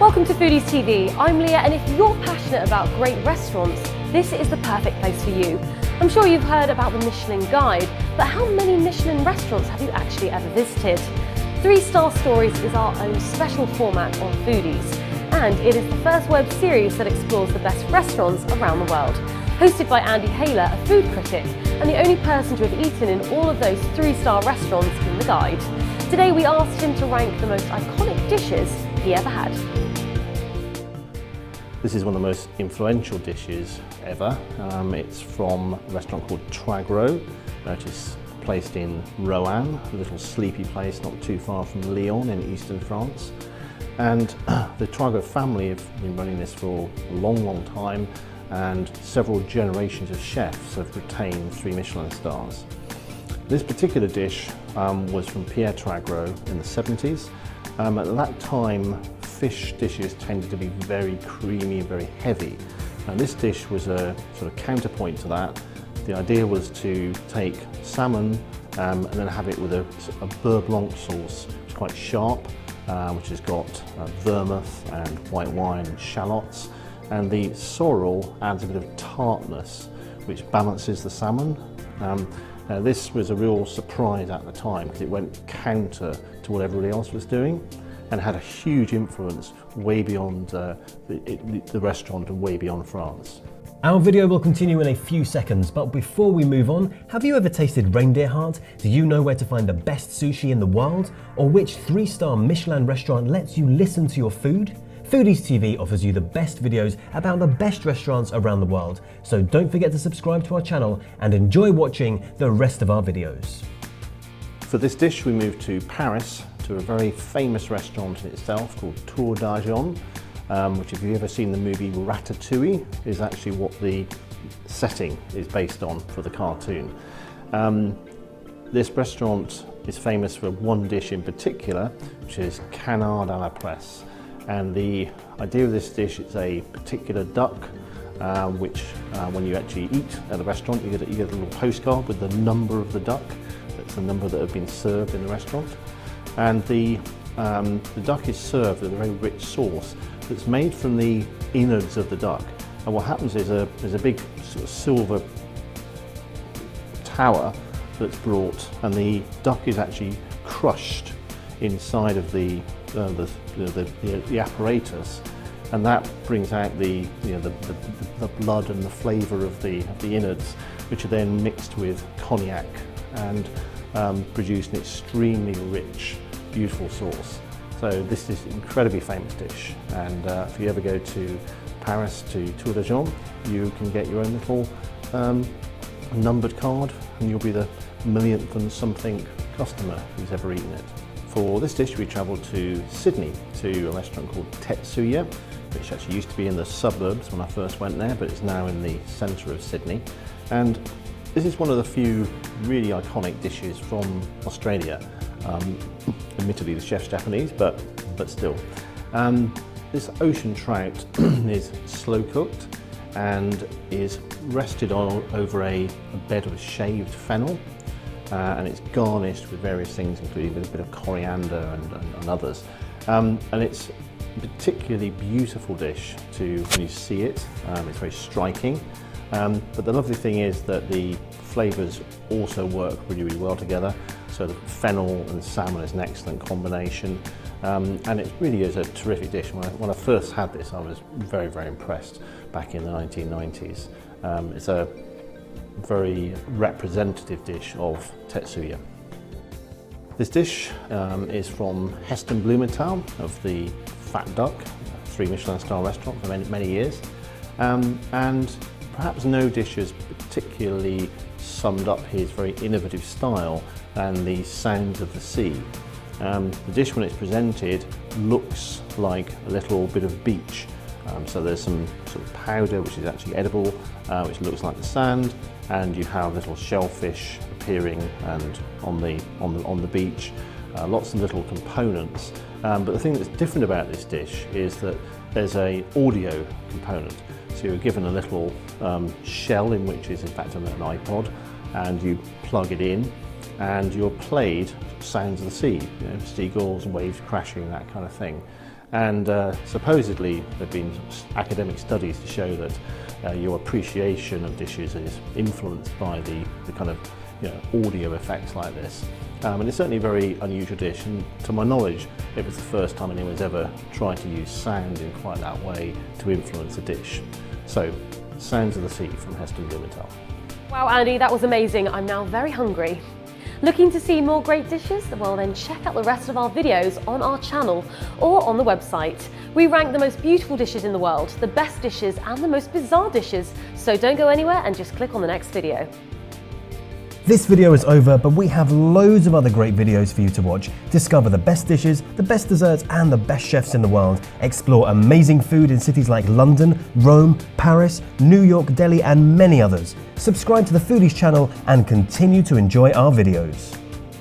Welcome to Foodies TV. I'm Leah, and if you're passionate about great restaurants, this is the perfect place for you. I'm sure you've heard about the Michelin Guide, but how many Michelin restaurants have you actually ever visited? 3-Star Stories is our own special format on Foodies, and it is the first web series that explores the best restaurants around the world. Hosted by Andy Hayler, a food critic, and the only person to have eaten in all of those 3-star restaurants in the guide. Today we asked him to rank the most iconic dishes he ever had. This is one of the most influential dishes ever. It's from a restaurant called Tragro, which is placed in Roanne, a little sleepy place not too far from Lyon in eastern France. And the Tragro family have been running this for a long, long time, and several generations of chefs have retained 3 Michelin stars. This particular dish was from Pierre Tragro in the 70s. At that time, fish dishes tended to be very creamy, very heavy. And this dish was a sort of counterpoint to that. The idea was to take salmon and then have it with a beurre blanc sauce, which is quite sharp, which has got vermouth and white wine and shallots. And the sorrel adds a bit of tartness, which balances the salmon. This was a real surprise at the time because it went counter to what everybody else was doing and had a huge influence way beyond the restaurant and way beyond France. Our video will continue in a few seconds, but before we move on, have you ever tasted reindeer heart? Do you know where to find the best sushi in the world? Or which 3-star Michelin restaurant lets you listen to your food? Foodies TV offers you the best videos about the best restaurants around the world, so don't forget to subscribe to our channel and enjoy watching the rest of our videos. For this dish we moved to Paris, to a very famous restaurant in itself called Tour d'Argent, which if you've ever seen the movie Ratatouille, is actually what the setting is based on for the cartoon. This restaurant is famous for one dish in particular, which is canard à la presse. And the idea of this dish is a particular duck, which when you actually eat at the restaurant, you get a little postcard with the number of the duck. That's the number that have been served in the restaurant. And the duck is served with a very rich sauce that's made from the innards of the duck. And what happens is there's a big sort of silver tower that's brought, and the duck is actually crushed inside of the apparatus, and that brings out the blood and the flavour of the innards, which are then mixed with cognac and produce an extremely rich, beautiful sauce. So this is an incredibly famous dish, and if you ever go to Paris to Tour d'Argent, you can get your own little numbered card, and you'll be the millionth and something customer who's ever eaten it. For this dish we travelled to Sydney to a restaurant called Tetsuya, which actually used to be in the suburbs when I first went there, but it's now in the centre of Sydney. And this is one of the few really iconic dishes from Australia. Admittedly the chef's Japanese, but still. This ocean trout is slow cooked and is rested over a bed of shaved fennel. And it's garnished with various things, including a bit of coriander and others. And it's a particularly beautiful dish when you see it. It's very striking. But the lovely thing is that the flavours also work really, really well together. So the fennel and salmon is an excellent combination. And it really is a terrific dish. When I first had this, I was very, very impressed back in the 1990s. It's a very representative dish of Tetsuya. This dish is from Heston Blumenthal of the Fat Duck, 3 Michelin star restaurant for many years. And perhaps no dish has particularly summed up his very innovative style than the sounds of the sea. The dish, when it's presented, looks like a little bit of beach. So there's some sort of powder which is actually edible, which looks like the sand, and you have little shellfish appearing and on the beach. Lots of little components. But the thing that's different about this dish is that there's an audio component. So you're given a little shell, in which is in fact an iPod, and you plug it in, and you're played sounds of the sea, seagulls, waves crashing, that kind of thing. And supposedly there have been academic studies to show that your appreciation of dishes is influenced by the kind of audio effects like this. And it's certainly a very unusual dish, and to my knowledge it was the first time anyone's ever tried to use sound in quite that way to influence a dish. So, Sounds of the Sea from Heston Blumenthal. Wow, Andy, that was amazing. I'm now very hungry. Looking to see more great dishes? Well then check out the rest of our videos on our channel or on the website. We rank the most beautiful dishes in the world, the best dishes and the most bizarre dishes, so don't go anywhere and just click on the next video. This video is over, but we have loads of other great videos for you to watch. Discover the best dishes, the best desserts and the best chefs in the world. Explore amazing food in cities like London, Rome, Paris, New York, Delhi and many others. Subscribe to the Foodies channel and continue to enjoy our videos.